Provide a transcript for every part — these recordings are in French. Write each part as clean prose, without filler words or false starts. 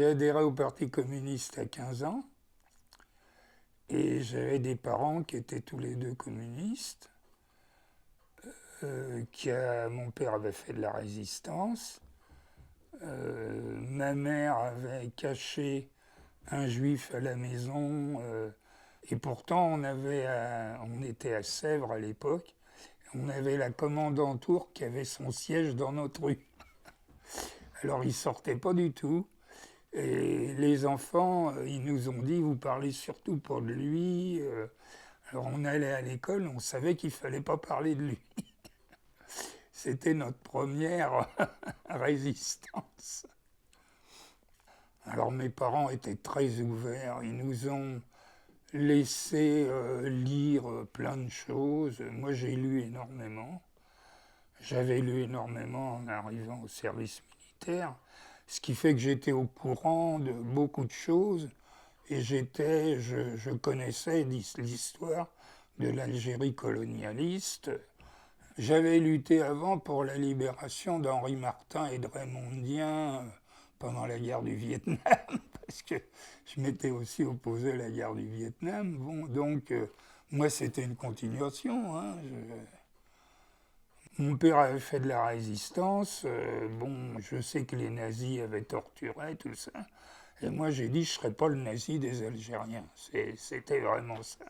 j'ai adhéré au Parti communiste à 15 ans et j'avais des parents qui étaient tous les deux communistes. Mon père avait fait de la résistance. Ma mère avait caché un juif à la maison. Et pourtant, on était à Sèvres à l'époque. On avait la commandanture qui avait son siège dans notre rue. Alors, il sortait pas du tout. Et les enfants, ils nous ont dit, vous parlez surtout pas de lui. Alors, on allait à l'école, on savait qu'il fallait pas parler de lui. C'était notre première résistance. Alors, mes parents étaient très ouverts. Ils nous ont laissé lire plein de choses. Moi, j'ai lu énormément. J'avais lu énormément en arrivant au service militaire, ce qui fait que j'étais au courant de beaucoup de choses et je connaissais l'histoire de l'Algérie colonialiste. J'avais lutté avant pour la libération d'Henri Martin et de Raymond Dien pendant la guerre du Vietnam, parce que je m'étais aussi opposé à la guerre du Vietnam. Bon, donc, moi, c'était une continuation. Hein. Mon père avait fait de la résistance. Bon, je sais que les nazis avaient torturé, tout ça. Et moi, j'ai dit, je ne serais pas le nazi des Algériens. C'était vraiment ça.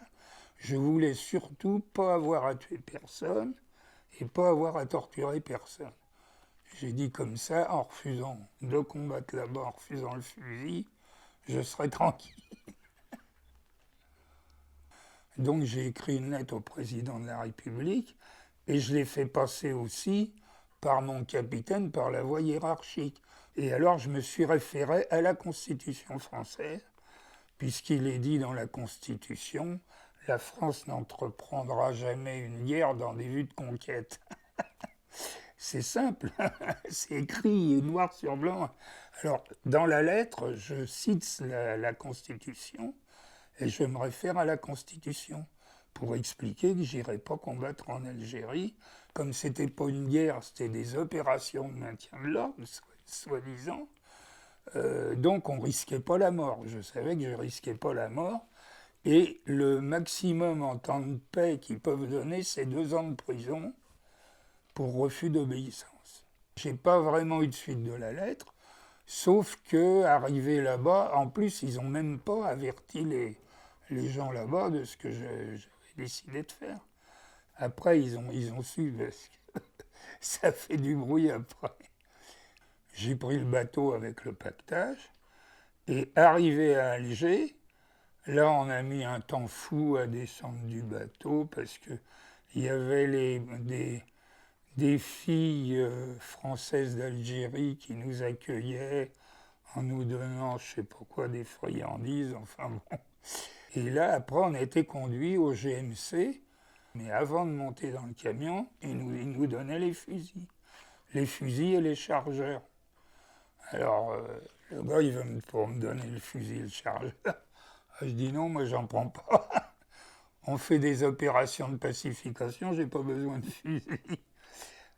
Je voulais surtout pas avoir à tuer personne et pas avoir à torturer personne. J'ai dit comme ça, en refusant de combattre là-bas, en refusant le fusil, je serais tranquille. Donc j'ai écrit une lettre au président de la République et je l'ai fait passer aussi par mon capitaine, par la voie hiérarchique. Et alors je me suis référé à la Constitution française, puisqu'il est dit dans la Constitution, la France n'entreprendra jamais une guerre dans des vues de conquête. C'est simple, c'est écrit noir sur blanc. Alors, dans la lettre, je cite la Constitution et je me réfère à la Constitution pour expliquer que j'irai pas combattre en Algérie. Comme c'était pas une guerre, c'était des opérations de maintien de l'ordre, soi-disant. Donc, on risquait pas la mort. Je savais que je risquais pas la mort. Et le maximum en temps de paix qu'ils peuvent donner, c'est 2 ans de prison pour refus d'obéissance. J'ai pas vraiment eu de suite de la lettre, sauf que, arrivé là-bas, en plus, ils ont même pas averti les gens là-bas de ce que j'avais décidé de faire. Après, ils ont su, parce que ça fait du bruit après. J'ai pris le bateau avec le pactage, et arrivé à Alger, là, on a mis un temps fou à descendre du bateau, parce que il y avait des filles françaises d'Algérie qui nous accueillaient en nous donnant, je sais pas quoi, des friandises, enfin bon. Et là, après, on a été conduits au GMC, mais avant de monter dans le camion, ils nous donnaient les fusils et les chargeurs. Alors, le gars, il veut pour me donner le fusil et le chargeur. Je dis non, moi, j'en prends pas. On fait des opérations de pacification, j'ai pas besoin de fusil.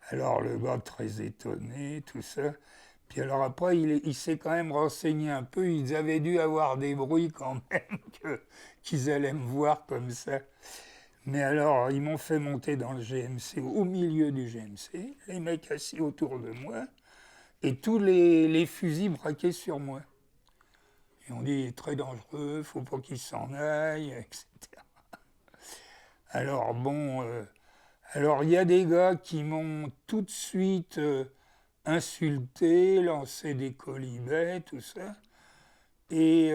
Alors le gars très étonné, tout ça. Puis alors après, il s'est quand même renseigné un peu. Ils avaient dû avoir des bruits quand même qu'ils allaient me voir comme ça. Mais alors, ils m'ont fait monter dans le GMC, au milieu du GMC, les mecs assis autour de moi, et tous les fusils braqués sur moi. Et on dit, il est très dangereux, faut pas qu'il s'en aille, etc. Alors bon... Alors, il y a des gars qui m'ont tout de suite insulté, lancé des colibets, tout ça. Et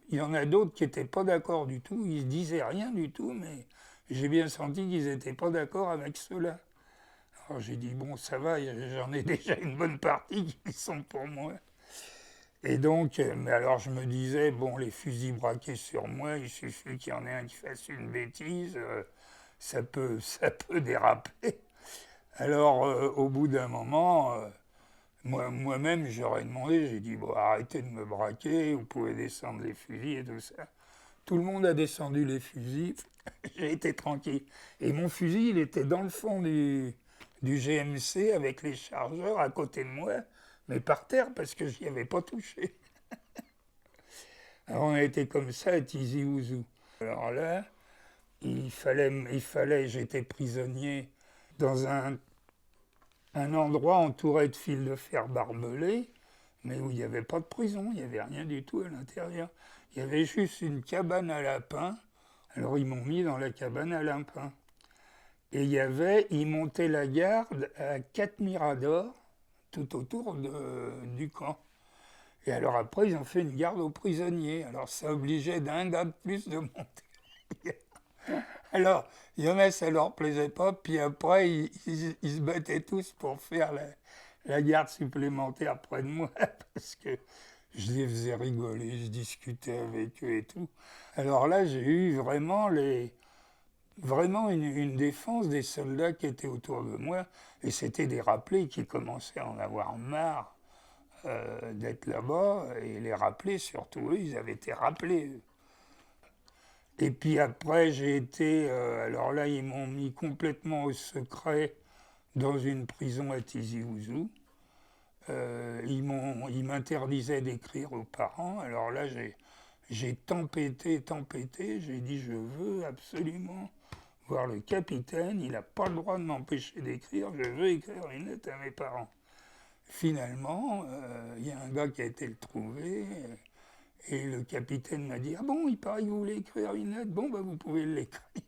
il y en a d'autres qui n'étaient pas d'accord du tout. Ils ne disaient rien du tout, mais j'ai bien senti qu'ils n'étaient pas d'accord avec cela. Alors j'ai dit, bon, ça va, j'en ai déjà une bonne partie qui sont pour moi. Et donc, mais alors je me disais, bon, les fusils braqués sur moi, il suffit qu'il y en ait un qui fasse une bêtise. Ça peut déraper. Alors, au bout d'un moment, moi-même, j'aurais demandé, j'ai dit, bon, arrêtez de me braquer, vous pouvez descendre les fusils et tout ça. Tout le monde a descendu les fusils, j'ai été tranquille. Et mon fusil, il était dans le fond du GMC avec les chargeurs à côté de moi, mais par terre parce que je n'y avais pas touché. Alors on a été comme ça à Tizi Ouzou. Alors là, j'étais prisonnier dans un endroit entouré de fils de fer barbelés, mais où il n'y avait pas de prison, il n'y avait rien du tout à l'intérieur. Il y avait juste une cabane à lapins. Alors ils m'ont mis dans la cabane à lapins. Et ils montaient la garde à 4 miradors tout autour du camp. Et alors après, ils ont fait une garde aux prisonniers. Alors ça obligeait d'un gars de plus de monter. Alors, il y en a, ça leur plaisait pas, puis après, ils se battaient tous pour faire la garde supplémentaire près de moi, parce que je les faisais rigoler, je discutais avec eux et tout. Alors là, j'ai eu vraiment une défense des soldats qui étaient autour de moi, et c'était des rappelés qui commençaient à en avoir marre d'être là-bas, et les rappelés, surtout eux, ils avaient été rappelés. Et puis après, alors là, ils m'ont mis complètement au secret dans une prison à Tizi Ouzou. Ils m'interdisaient d'écrire aux parents. Alors là, j'ai tempêté. J'ai dit, je veux absolument voir le capitaine. Il n'a pas le droit de m'empêcher d'écrire. Je veux écrire une lettre à mes parents. Finalement, il y a un gars qui a été le trouver. Et le capitaine m'a dit, ah bon, il paraît que vous voulez écrire une lettre, bon, bah, vous pouvez l'écrire.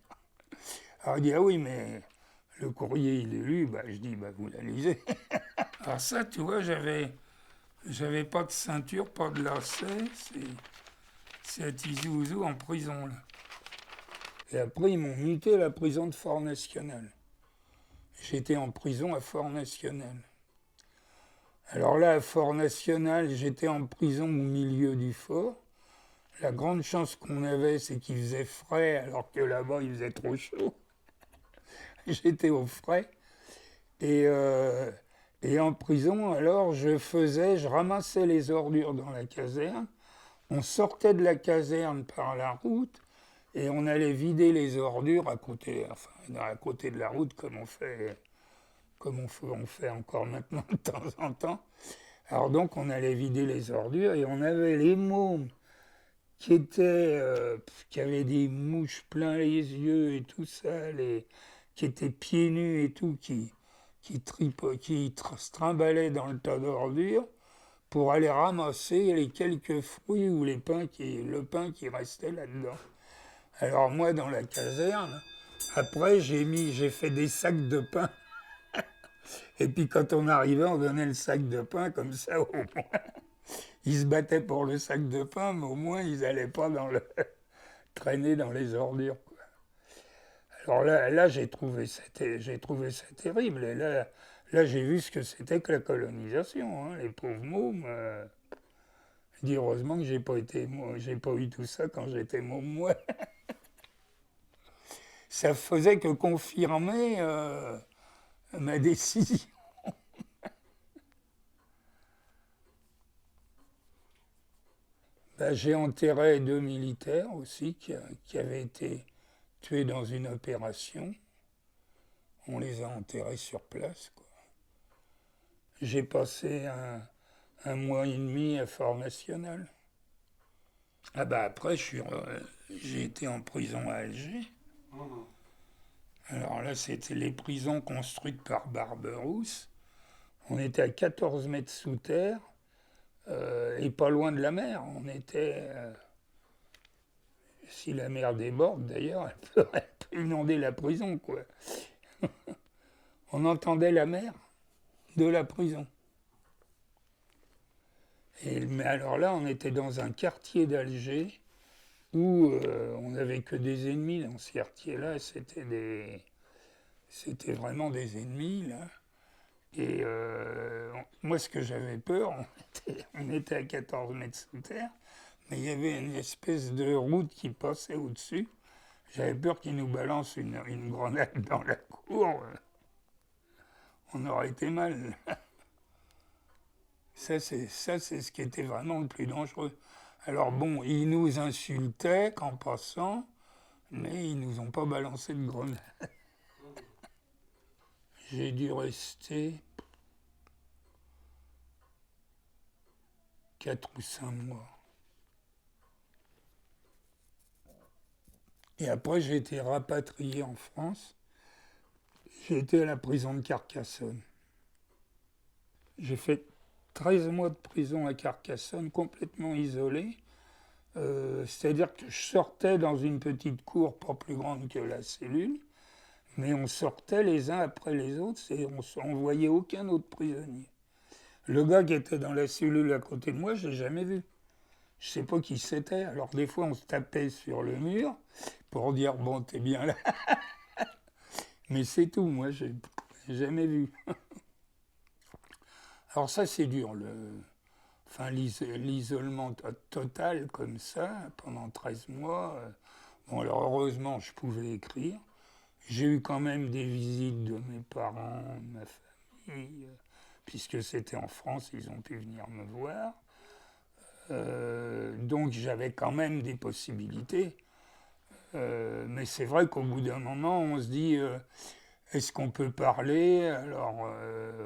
Alors il dit, ah oui, mais le courrier, il est lu, bah, je dis, bah, vous la lisez. Alors ça, tu vois, j'avais pas de ceinture, pas de lacets, c'est à Tizi Ouzou en prison, là. Et après, ils m'ont muté à la prison de Fort National. J'étais en prison à Fort National. Alors là, à Fort National, j'étais en prison au milieu du fort. La grande chance qu'on avait, c'est qu'il faisait frais, alors que là-bas, il faisait trop chaud. J'étais au frais. Et en prison, alors, je ramassais les ordures dans la caserne. On sortait de la caserne par la route et on allait vider les ordures à côté de la route, on fait encore maintenant de temps en temps. Alors donc, on allait vider les ordures et on avait les mômes qui avaient des mouches plein les yeux et tout ça, qui étaient pieds nus et tout, qui se trimbalaient dans le tas d'ordures pour aller ramasser les quelques fruits ou le pain qui restait là-dedans. Alors moi, dans la caserne, après, j'ai fait des sacs de pain. Et puis quand on arrivait, on donnait le sac de pain, comme ça au moins. Ils se battaient pour le sac de pain, mais au moins ils n'allaient pas traîner dans les ordures, quoi. Alors là j'ai trouvé ça terrible. Et là j'ai vu ce que c'était que la colonisation, hein. Les pauvres mômes. Je dis heureusement que j'ai pas eu tout ça quand j'étais môme, moi. Ça faisait que confirmer ma décision. Ben, j'ai enterré 2 militaires aussi qui avaient été tués dans une opération. On les a enterrés sur place, quoi. J'ai passé un mois et demi à Fort National. Ah bah après, j'ai été en prison à Alger. Alors là, c'était les prisons construites par Barberousse. On était à 14 mètres sous terre et pas loin de la mer. Si la mer déborde d'ailleurs, elle peut inonder la prison, quoi. On entendait la mer de la prison. Mais alors là, on était dans un quartier d'Alger où on n'avait que des ennemis dans ce quartier-là. C'était vraiment des ennemis, là. Et moi, ce que j'avais peur, on était à 14 mètres sous terre, mais il y avait une espèce de route qui passait au-dessus. J'avais peur qu'ils nous balancent une grenade dans la cour. On aurait été mal. Ça, c'est ce qui était vraiment le plus dangereux. Alors bon, ils nous insultaient qu'en passant, mais ils nous ont pas balancé de grenade. J'ai dû rester 4 ou 5 mois. Et après, j'ai été rapatrié en France. J'ai été à la prison de Carcassonne. J'ai fait 13 mois de prison à Carcassonne, complètement isolé. C'est-à-dire que je sortais dans une petite cour pas plus grande que la cellule, mais on sortait les uns après les autres et on ne voyait aucun autre prisonnier. Le gars qui était dans la cellule à côté de moi, je ne l'ai jamais vu. Je ne sais pas qui c'était. Alors des fois, on se tapait sur le mur pour dire « bon, t'es bien là ». Mais c'est tout, moi, je n'ai jamais vu. Alors ça, c'est dur, l'isolement total comme ça, pendant 13 mois. Bon, alors heureusement, je pouvais écrire. J'ai eu quand même des visites de mes parents, de ma famille, puisque c'était en France, ils ont pu venir me voir. Donc j'avais quand même des possibilités. Mais c'est vrai qu'au bout d'un moment, on se dit, est-ce qu'on peut parler? Alors,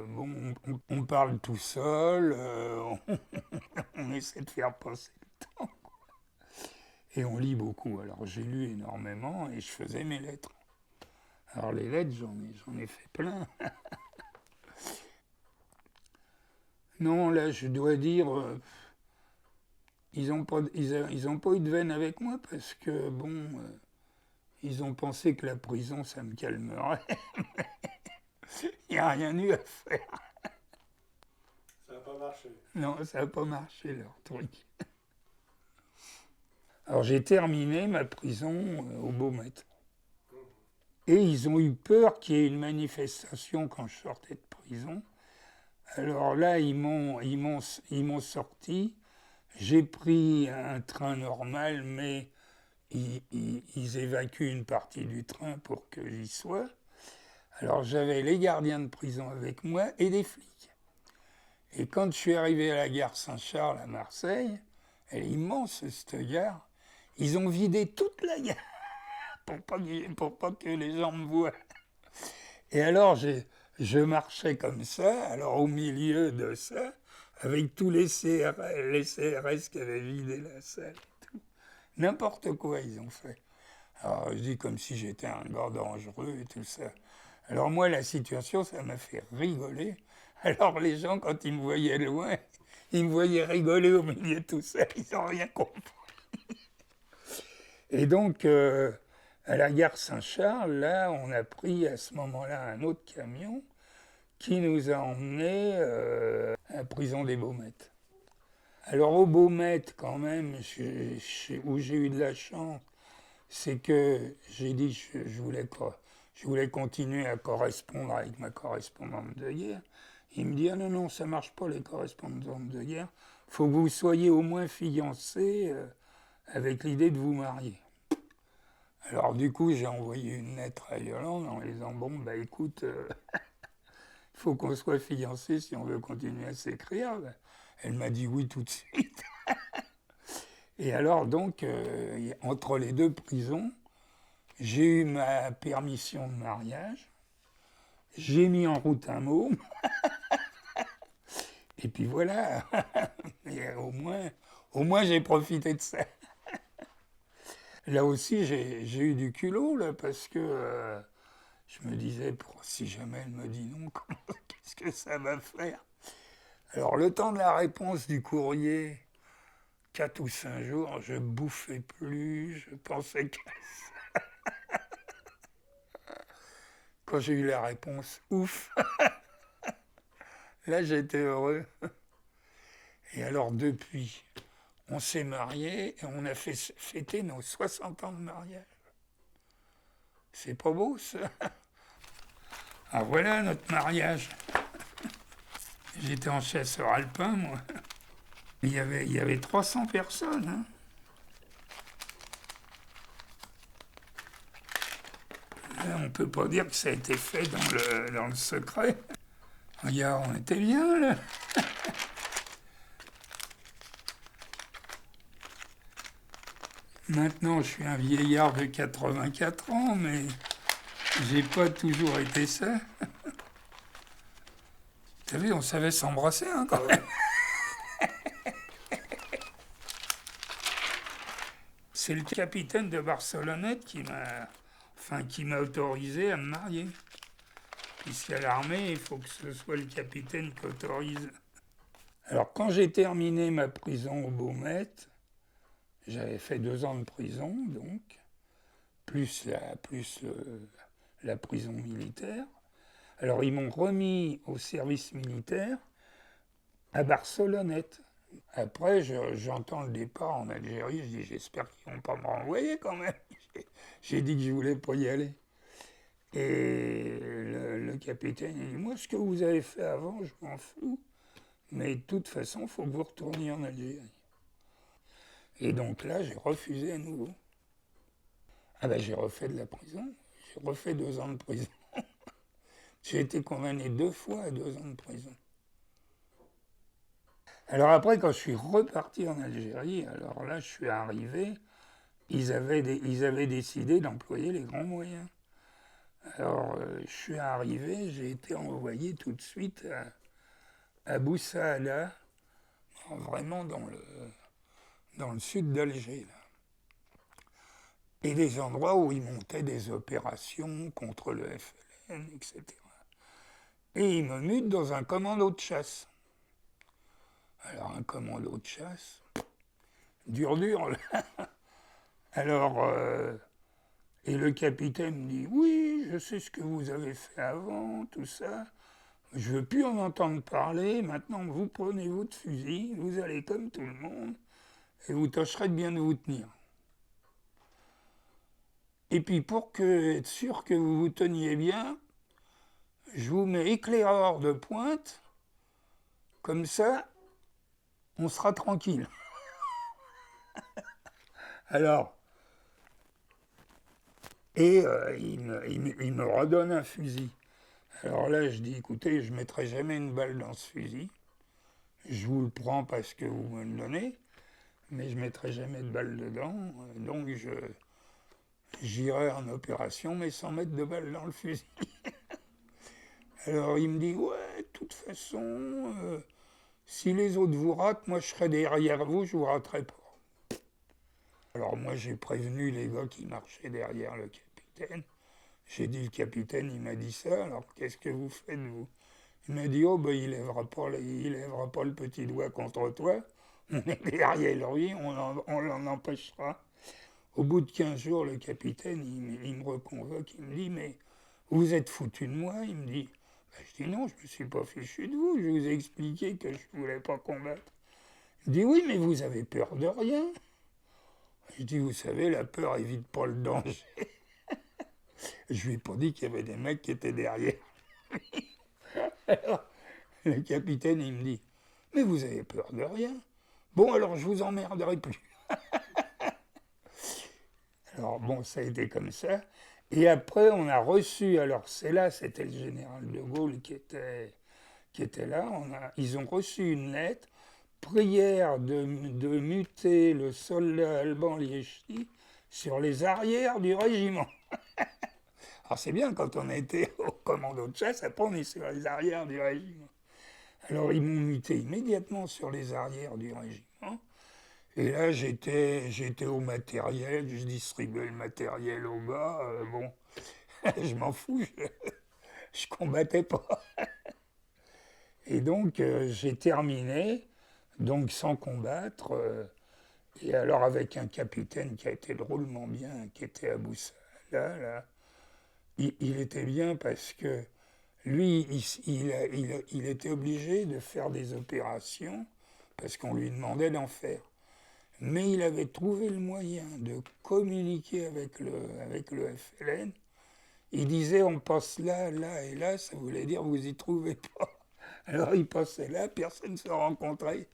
bon, on parle tout seul, on essaie de faire passer le temps. Et on lit beaucoup. Alors j'ai lu énormément et je faisais mes lettres. Alors les lettres, j'en ai fait plein. Non, là, je dois dire, ils n'ont pas eu de veine avec moi parce que, bon, ils ont pensé que la prison, ça me calmerait. Il n'y a rien eu à faire. Ça n'a pas marché. Non, ça n'a pas marché, leur truc. Alors j'ai terminé ma prison au Beaumet. Et ils ont eu peur qu'il y ait une manifestation quand je sortais de prison. Alors là, ils m'ont sorti. J'ai pris un train normal, mais ils évacuent une partie du train pour que j'y sois. Alors j'avais les gardiens de prison avec moi et des flics. Et quand je suis arrivé à la gare Saint-Charles à Marseille, elle est immense cette gare, ils ont vidé toute la gare pour pas que les gens me voient. Et alors je marchais comme ça, alors au milieu de ça, avec tous les CRS qui avaient vidé la salle et tout. N'importe quoi ils ont fait. Alors je dis comme si j'étais un gars dangereux et tout ça. Alors moi la situation ça m'a fait rigoler. Alors les gens quand ils me voyaient loin, ils me voyaient rigoler au milieu de tout ça, ils n'ont rien compris. Et donc à la gare Saint-Charles, là on a pris à ce moment-là un autre camion qui nous a emmenés à la prison des Baumettes. Alors au Baumettes, quand même, où j'ai eu de la chance, c'est que j'ai dit que je voulais continuer à correspondre avec ma correspondante de guerre. Il me dit, ah non, non, ça ne marche pas les correspondantes de guerre, il faut que vous soyez au moins fiancés avec l'idée de vous marier. Alors du coup, j'ai envoyé une lettre à Yolande en disant, bon, bah écoute... il faut qu'on soit fiancés si on veut continuer à s'écrire. Elle m'a dit oui tout de suite. Et alors donc, entre les deux prisons, j'ai eu ma permission de mariage, j'ai mis en route un môme, et puis voilà. Et au moins j'ai profité de ça. Là aussi, j'ai eu du culot, là, parce que je me disais, si jamais elle me dit non, qu'est-ce que ça va faire? Alors, le temps de la réponse du courrier, 4 ou 5 jours, je bouffais plus, je pensais qu'à ça. Quand j'ai eu la réponse, ouf, là j'étais heureux. Et alors depuis, on s'est mariés et on a fêté nos 60 ans de mariage. C'est pas beau ça? Ah voilà notre mariage. J'étais en chasseur alpin moi. Il y avait 300 personnes. Hein. Là, on ne peut pas dire que ça a été fait dans le secret. Regarde, on était bien là. Maintenant, je suis un vieillard de 84 ans, mais j'ai pas toujours été ça. T'as vu, on savait s'embrasser hein, quand même. c'est le capitaine de Barcelonnette qui m'a autorisé à me marier. Puisqu'à l'armée, il faut que ce soit le capitaine qui autorise. Alors, quand j'ai terminé ma prison au Baumettes, j'avais fait 2 ans de prison, donc, plus la prison militaire. Alors, ils m'ont remis au service militaire à Barcelonnette. Après, j'entends le départ en Algérie, je dis j'espère qu'ils ne vont pas me renvoyer quand même. J'ai dit que je ne voulais pas y aller. Et le capitaine il dit moi, ce que vous avez fait avant, je m'en fous. Mais de toute façon, il faut que vous retourniez en Algérie. Et donc là, j'ai refusé à nouveau. Ah ben, j'ai refait de la prison. J'ai refait 2 ans de prison. J'ai été condamné 2 fois à 2 ans de prison. Alors après, quand je suis reparti en Algérie, alors là, je suis arrivé, ils avaient décidé d'employer les grands moyens. Alors, je suis arrivé, j'ai été envoyé tout de suite à Boussaada, vraiment dans le sud d'Alger, là. Et des endroits où ils montaient des opérations contre le FLN, etc. Et ils me mutent dans un commando de chasse. Alors, un commando de chasse, dur, là. Alors, et le capitaine me dit « Oui, je sais ce que vous avez fait avant, tout ça. Je ne veux plus en entendre parler. Maintenant, vous prenez votre fusil, vous allez comme tout le monde, et vous tâcherez de bien vous tenir. Et puis, pour être sûr que vous vous teniez bien, je vous mets éclaireur de pointe, comme ça, on sera tranquille. » Alors, et il me redonne un fusil. Alors là, je dis, écoutez, je ne mettrai jamais une balle dans ce fusil. Je vous le prends parce que vous me le donnez, mais je ne mettrai jamais de balle dedans. Donc, j'irai en opération, mais sans mettre de balle dans le fusil. Alors, il me dit, ouais, de toute façon, si les autres vous ratent, moi, je serai derrière vous, je ne vous raterai pas. Alors, moi, j'ai prévenu les gars qui marchaient derrière le capitaine. J'ai dit, le capitaine, il m'a dit ça, alors qu'est-ce que vous faites, vous? Il m'a dit, oh, ben, il lèvera pas le petit doigt contre toi. On est derrière lui, on l'en empêchera. Au bout de 15 jours, le capitaine, il me reconvoque, il me dit, mais vous êtes foutu de moi? Il me dit, ben, je dis, non, je me suis pas fichu de vous, je vous ai expliqué que je voulais pas combattre. Il me dit, oui, mais vous avez peur de rien. Je dis, vous savez, la peur évite pas le danger. Je lui ai pas dit qu'il y avait des mecs qui étaient derrière. Alors, le capitaine, il me dit, mais vous avez peur de rien. Bon, alors je vous emmerderai plus. Alors bon, ça a été comme ça. Et après, on a reçu, alors c'est là, c'était le général de Gaulle qui était là, ils ont reçu une lettre, prière de muter le soldat Alban Liechti sur les arrières du régiment. Alors c'est bien, quand on a été au commando de chasse, après on est sur les arrières du régiment. Alors ils m'ont muté immédiatement sur les arrières du régiment. Et là, j'étais au matériel, je distribuais le matériel aux gars. Bon, je m'en fous, je combattais pas. Et donc, j'ai terminé, donc sans combattre. Et alors, avec un capitaine qui a été drôlement bien, qui était à Boussa, là, il était bien parce que lui, il était obligé de faire des opérations parce qu'on lui demandait d'en faire. Mais il avait trouvé le moyen de communiquer avec le FLN. Il disait on passe là, là et là, ça voulait dire vous y trouvez pas. Alors il passait là, personne ne se rencontrait.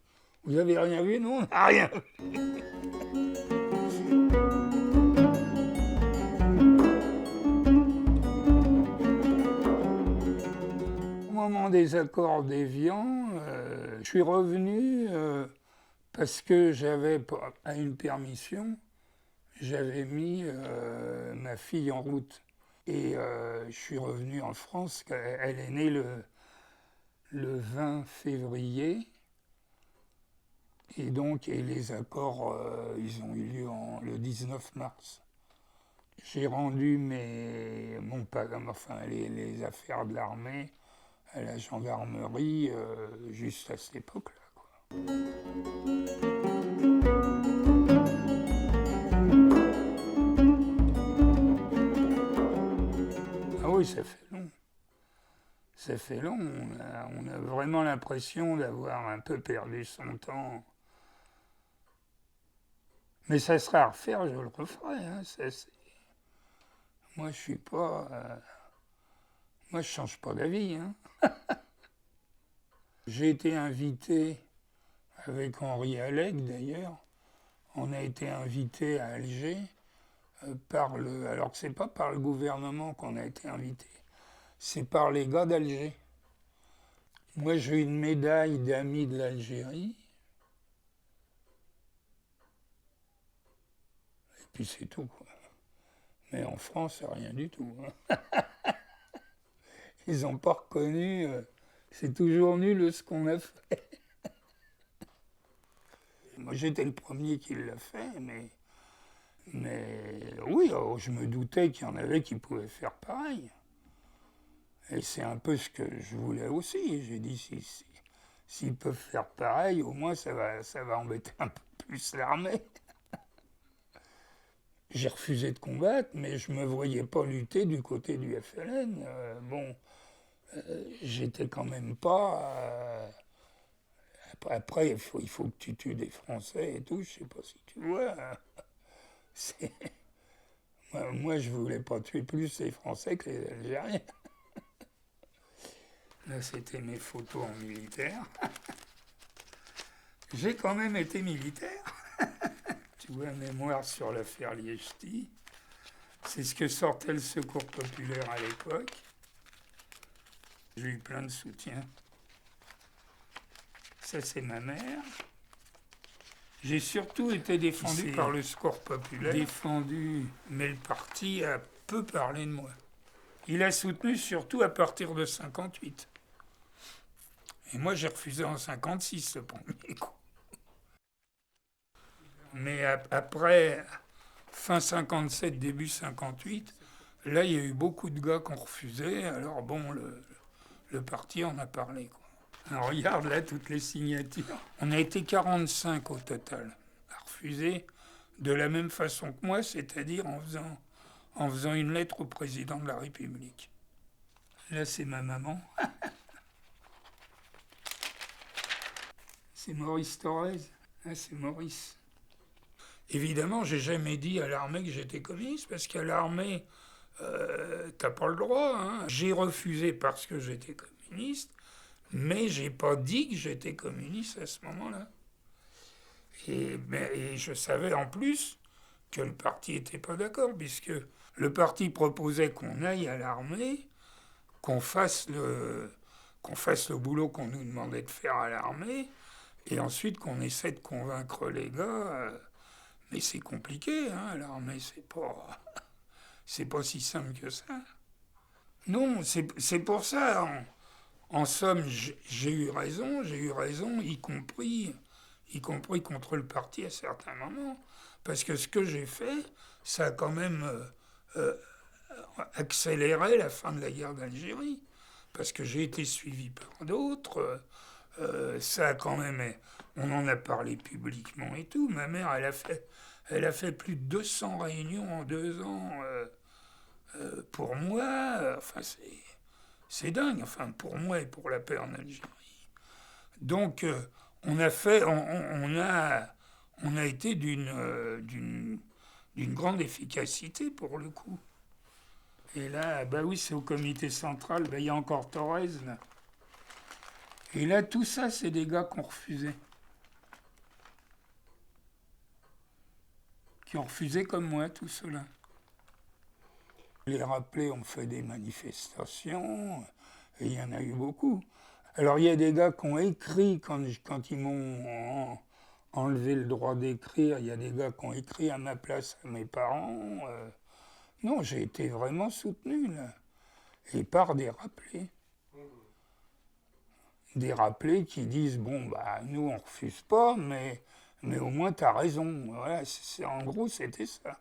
Vous avez rien vu? Non, on n'a rien vu. Au moment des accords d'Évian, je suis revenu parce que j'avais, à une permission, j'avais mis ma fille en route. Et je suis revenu en France. Elle est née le 20 février. Et donc, les accords, ils ont eu lieu le 19 mars. J'ai rendu les affaires de l'armée à la gendarmerie juste à cette époque-là, quoi. Ah oui, ça fait long. Ça fait long. On a vraiment l'impression d'avoir un peu perdu son temps. Mais ça serait à refaire, je le referai. Hein. Moi, je suis pas. Moi, je change pas d'avis. Hein. J'ai été invité, avec Henri Alleg d'ailleurs, on a été invité à Alger alors que c'est pas par le gouvernement qu'on a été invité, c'est par les gars d'Alger. Moi, j'ai une médaille d'amis de l'Algérie. Et puis c'est tout, quoi. Mais en France, c'est rien du tout. Hein. Ils n'ont pas reconnu. C'est toujours nul ce qu'on a fait. Moi, j'étais le premier qui l'a fait, mais oui, je me doutais qu'il y en avait qui pouvaient faire pareil. Et c'est un peu ce que je voulais aussi. J'ai dit, s'ils peuvent faire pareil, au moins ça va embêter un peu plus l'armée. J'ai refusé de combattre, mais je ne me voyais pas lutter du côté du FLN. J'étais quand même pas... Après, il faut que tu tues des Français et tout, je sais pas si tu vois. Moi, je voulais pas tuer plus les Français que les Algériens. Là, c'était mes photos en militaire. J'ai quand même été militaire. Tu vois, mémoire sur l'affaire Liechti. C'est ce que sortait le Secours populaire à l'époque. J'ai eu plein de soutien. Ça, c'est ma mère. J'ai surtout été défendu par le Secours populaire. Défendu, mais le parti a peu parlé de moi. Il a soutenu surtout à partir de 58. Et moi, j'ai refusé en 56 le premier coup. Mais après, fin 57, début 58, là, il y a eu beaucoup de gars qui ont refusé. Alors bon, le parti en a parlé, quoi. Alors, regarde là toutes les signatures. On a été 45 au total à refuser de la même façon que moi, c'est-à-dire en faisant une lettre au président de la République. Là, c'est ma maman. C'est Maurice Thorez. Là, c'est Maurice. Évidemment, j'ai jamais dit à l'armée que j'étais communiste, parce qu'à l'armée, t'as pas le droit. Hein. J'ai refusé parce que j'étais communiste, mais j'ai pas dit que j'étais communiste à ce moment-là. Et je savais en plus que le parti était pas d'accord, puisque le parti proposait qu'on aille à l'armée, qu'on fasse le boulot qu'on nous demandait de faire à l'armée, et ensuite qu'on essaie de convaincre les gars. Mais c'est compliqué, hein, l'armée, c'est pas si simple que ça. Non, c'est pour ça. En somme, j'ai eu raison, y compris contre le parti à certains moments. Parce que ce que j'ai fait, ça a quand même accéléré la fin de la guerre d'Algérie. Parce que j'ai été suivi par d'autres. Ça a quand même... On en a parlé publiquement et tout. Ma mère, elle a fait plus de 200 réunions en 2 ans pour moi. Enfin, c'est dingue. Enfin, pour moi et pour la paix en Algérie. Donc, on a été d'une grande efficacité pour le coup. Et là, bah oui, c'est au comité central. Bah, il y a encore Thorez, là. Et là, tout ça, c'est des gars qui ont refusé. Qui ont refusé comme moi, tout cela. Les rappelés ont fait des manifestations, et il y en a eu beaucoup. Alors, il y a des gars qui ont écrit, quand ils m'ont enlevé le droit d'écrire, il y a des gars qui ont écrit à ma place à mes parents. Non, j'ai été vraiment soutenu, là. Et par des rappelés. des rappelés qui disent, bon, bah, nous, on refuse pas, mais au moins, tu as raison. Voilà, en gros, c'était ça.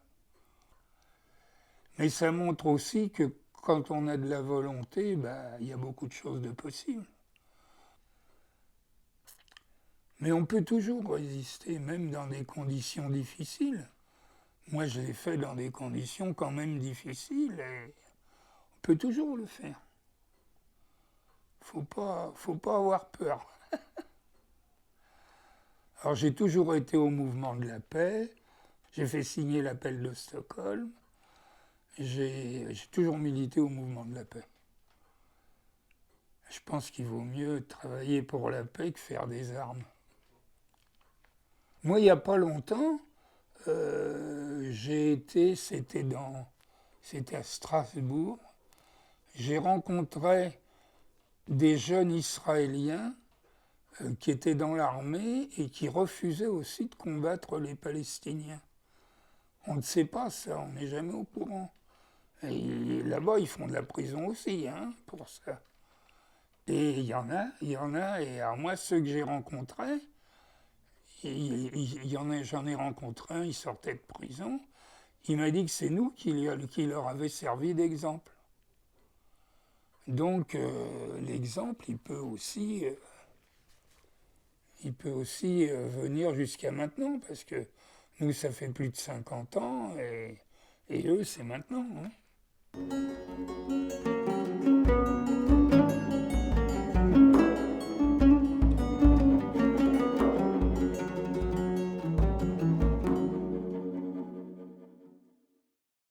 Mais ça montre aussi que quand on a de la volonté, bah, il y a beaucoup de choses de possibles. Mais on peut toujours résister, même dans des conditions difficiles. Moi, je l'ai fait dans des conditions quand même difficiles et on peut toujours le faire. Faut pas avoir peur. Alors, j'ai toujours été au mouvement de la paix. J'ai fait signer l'appel de Stockholm. J'ai toujours milité au mouvement de la paix. Je pense qu'il vaut mieux travailler pour la paix que faire des armes. Moi, il n'y a pas longtemps, c'était à Strasbourg, j'ai rencontré des jeunes Israéliens qui étaient dans l'armée et qui refusaient aussi de combattre les Palestiniens. On ne sait pas ça, on n'est jamais au courant. Et là-bas, ils font de la prison aussi, hein, pour ça. Et il y en a, et alors moi, ceux que j'ai rencontrés, j'en ai rencontré un, il sortait de prison, il m'a dit que c'est nous qui leur avait servi d'exemple. Donc l'exemple, il peut aussi venir jusqu'à maintenant, parce que nous, ça fait plus de 50 ans, et eux, c'est maintenant. Hein.